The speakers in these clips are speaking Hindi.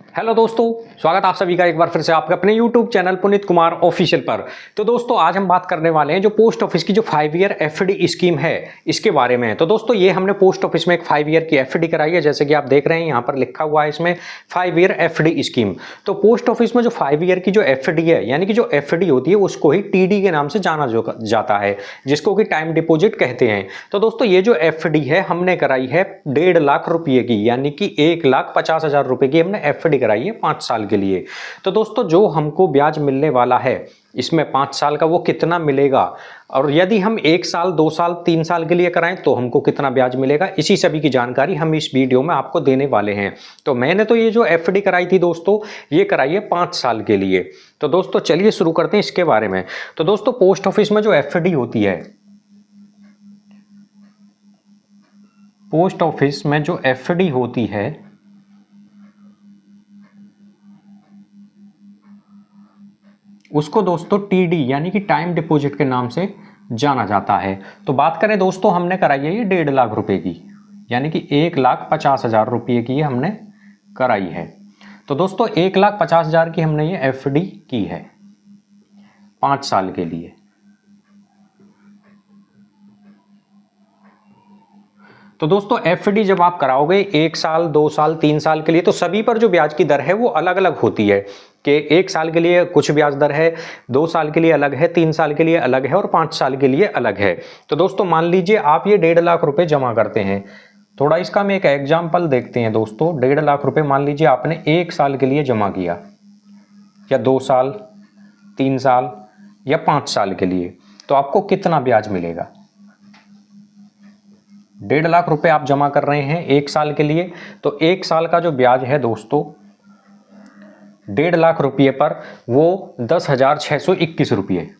हेलो दोस्तों, स्वागत आप सभी का एक बार फिर से आपके अपने YouTube channel Puneet Kumar official पर। तो दोस्तों आज हम बात करने वाले हैं जो पोस्ट ऑफिस की जो 5 ईयर एफडी स्कीम है इसके बारे में। तो दोस्तों ये हमने पोस्ट ऑफिस में एक 5 ईयर की एफडी कराई है, जैसे कि आप देख रहे हैं यहाँ पर लिखा हुआ है इसमें 5 ईयर एफडी स्कीम। तो पोस्ट ऑफिस में जो 5 ईयर की जो एफडी है, यानी कि जो एफडी होती है उसको ही टीडी के नाम से जाना जाता है, जिसको कि टाइम डिपोजिट कहते हैं। तो दोस्तों ये जो एफडी है हमने कराई है 1.5 लाख रुपये की, यानी कि 1,50,000 रुपए की हमने एफडी कराई है 5 साल के लिए। तो दोस्तों जो हमको ब्याज मिलने वाला है इसमें 5 साल का वो कितना मिलेगा, और यदि हम 1 साल 2 साल 3 साल के लिए कराएं तो हमको कितना ब्याज मिलेगा, इसी सभी की जानकारी हम इस वीडियो में आपको देने वाले हैं। तो मैंने तो ये जो एफडी कराई थी दोस्तों, ये कराई है 5 साल के लिए। तो दोस्तों चलिए शुरू करते हैं इसके बारे में। तो दोस्तों पोस्ट ऑफिस में जो एफडी होती है, पोस्ट ऑफिस में जो एफडी होती है उसको दोस्तों टीडी यानी कि टाइम डिपॉजिट के नाम से जाना जाता है। तो बात करें दोस्तों, हमने कराई है ये 1.5 लाख रुपए की, यानी कि 1,50,000 रुपये की हमने कराई है। तो दोस्तों 1,50,000 की हमने ये एफडी की है 5 साल के लिए। तो दोस्तों एफडी जब आप कराओगे 1 साल 2 साल 3 साल के लिए, तो सभी पर जो ब्याज की दर है वो अलग अलग होती है कि 1 साल के लिए कुछ ब्याज दर है, 2 साल के लिए अलग है, 3 साल के लिए अलग है और 5 साल के लिए अलग है। तो दोस्तों मान लीजिए आप ये 1.5 लाख रुपए जमा करते हैं। थोड़ा इसका हम एक एग्जाम्पल देखते हैं दोस्तों। 1.5 लाख रुपए मान लीजिए आपने 1 साल के लिए जमा किया, या 2 साल 3 साल या 5 साल के लिए, तो आपको कितना ब्याज मिलेगा। 1.5 लाख रुपए आप जमा कर रहे हैं 1 साल के लिए, तो 1 साल का जो ब्याज है दोस्तों 1.5 लाख रुपये पर वो 10,621 रुपये,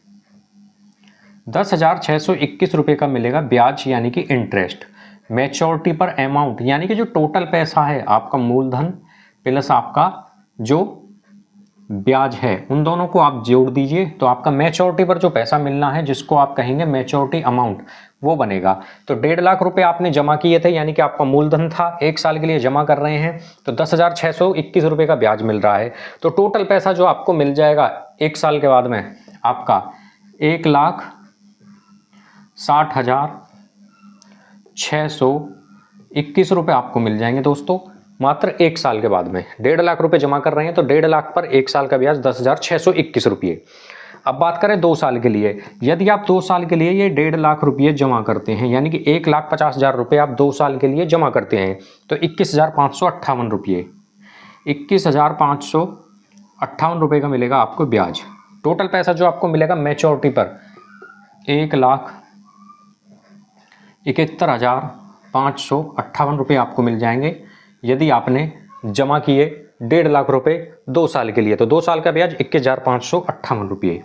10,621 रुपये का मिलेगा ब्याज, यानी कि इंटरेस्ट। मैच्योरिटी पर अमाउंट यानी कि जो टोटल पैसा है आपका मूलधन प्लस आपका जो ब्याज है, उन दोनों को आप जोड़ दीजिए तो आपका मैच्योरिटी पर जो पैसा मिलना है, जिसको आप कहेंगे मैच्योरिटी अमाउंट, वो बनेगा। तो 1.5 लाख रुपए आपने जमा किए थे, यानी कि आपका मूलधन था, 1 साल के लिए जमा कर रहे हैं, तो 10,621 रुपये का ब्याज मिल रहा है। तो टोटल पैसा जो आपको मिल जाएगा 1 साल के बाद में आपका 1,60,621 रुपये आपको मिल जाएंगे दोस्तों, मात्र 1 साल के बाद में। 1.5 लाख रुपए जमा कर रहे हैं तो 1.5 लाख पर 1 साल का ब्याज 10,621 रुपये। अब बात करें 2 साल के लिए, यदि आप 2 साल के लिए ये 1.5 लाख रुपये जमा करते हैं, यानी कि 1,50,000 रुपये आप 2 साल के लिए जमा करते हैं, तो 21,558 रुपये, 21,558 रुपये का मिलेगा आपको ब्याज। टोटल पैसा जो आपको मिलेगा मैच्योरिटी पर 1,71,558 रुपये आपको मिल जाएंगे, यदि आपने जमा किए 1.5 लाख रुपए 2 साल के लिए। तो 2 साल का ब्याज 21,558 रुपये।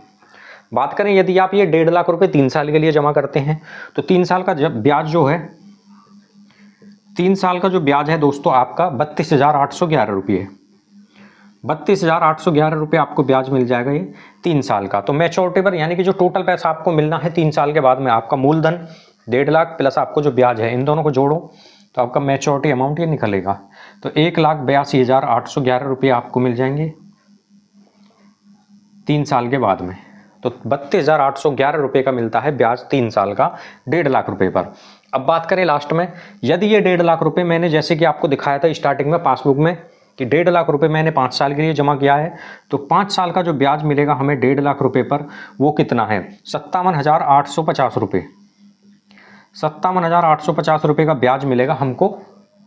बात करें यदि आप ये 1.5 लाख रुपए 3 साल के लिए जमा करते हैं, तो 3 साल का ब्याज जो है, 3 साल का जो ब्याज है दोस्तों आपका 32,811 रुपये, 32,811 रुपये आपको ब्याज मिल जाएगा ये 3 साल का। तो मैच्योरिटी पर यानी कि जो टोटल पैसा आपको मिलना है 3 साल के बाद में, आपका मूलधन 1.5 लाख प्लस आपको जो ब्याज है, इन दोनों को जोड़ो तो आपका मैच्योरिटी अमाउंट ये निकलेगा। तो 1,82,811 रुपये आपको मिल जाएंगे 3 साल के बाद में। तो 32,811 रुपये का मिलता है ब्याज 3 साल का 1.5 लाख रुपये पर। अब बात करें लास्ट में, यदि ये 1.5 लाख रुपये मैंने जैसे कि आपको दिखाया था स्टार्टिंग में पासबुक में कि 1.5 लाख रुपये मैंने 5 साल के लिए जमा किया है, तो 5 साल का जो ब्याज मिलेगा हमें 1.5 लाख रुपये पर, वो कितना है 57,850 रुपये, 57,850 रुपये का ब्याज मिलेगा हमको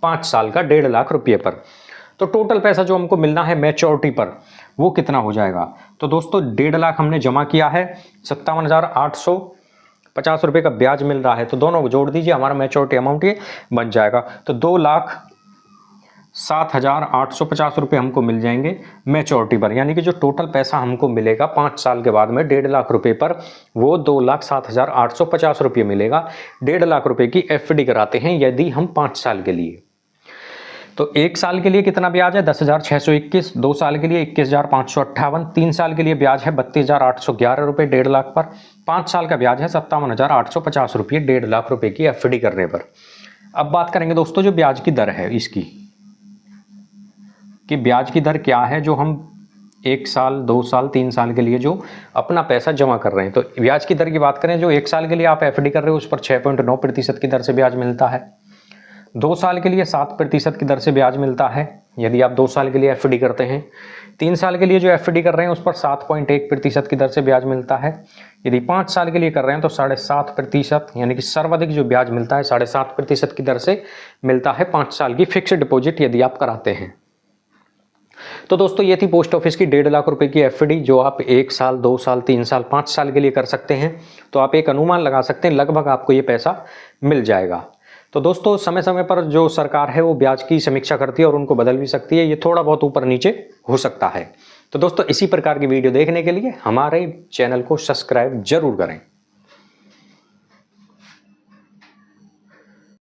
5 साल का 1.5 लाख रुपये पर। तो टोटल पैसा जो हमको मिलना है मैच्योरिटी पर वो कितना हो जाएगा। तो दोस्तों 1.5 लाख हमने जमा किया है, 57,850 रुपये का ब्याज मिल रहा है, तो दोनों को जोड़ दीजिए, हमारा मैच्योरिटी अमाउंट ये बन जाएगा। तो 2,07,850 रुपये हमको मिल जाएंगे मैच्योरिटी पर, यानी कि जो टोटल पैसा हमको मिलेगा 5 साल के बाद में 1.5 लाख रुपये पर, वो 2,07,850 रुपये मिलेगा। 1.5 लाख रुपये की एफडी कराते हैं यदि हम 5 साल के लिए। तो 1 साल के लिए कितना ब्याज है 10,621, 2 साल के लिए 21,558, 3 साल के लिए ब्याज है 32,811 रुपये 1.5 लाख पर, 5 साल का ब्याज है 57,850 रुपये 1.5 लाख रुपये की एफडी करने पर। अब बात करेंगे दोस्तों जो ब्याज की दर है इसकी। कि ब्याज की दर क्या है जो हम 1 साल 2 साल 3 साल के लिए जो अपना पैसा जमा कर रहे हैं। तो ब्याज की दर की बात करें, जो 1 साल के लिए आप एफडी कर रहे हो उस पर 6.9% की दर से ब्याज मिलता है। 2 साल के लिए 7% की दर से ब्याज मिलता है यदि आप 2 साल के लिए एफडी करते हैं। 3 साल के लिए जो एफडी कर रहे हैं उस पर 7.1% की दर से ब्याज मिलता है। यदि 5 साल के लिए कर रहे हैं तो 7.5%, यानी कि सर्वाधिक जो ब्याज मिलता है 7.5% की दर से मिलता है 5 साल की फिक्स्ड डिपॉजिट यदि आप कराते हैं। तो दोस्तों ये थी पोस्ट ऑफिस की 1.5 लाख रुपए की एफडी जो आप 1 साल 2 साल 3 साल 5 साल के लिए कर सकते हैं। तो आप एक अनुमान लगा सकते हैं लगभग आपको ये पैसा मिल जाएगा। तो दोस्तों समय समय पर जो सरकार है वो ब्याज की समीक्षा करती है और उनको बदल भी सकती है, ये थोड़ा बहुत ऊपर नीचे हो सकता है। तो दोस्तों इसी प्रकार की वीडियो देखने के लिए हमारे चैनल को सब्सक्राइब जरूर करें।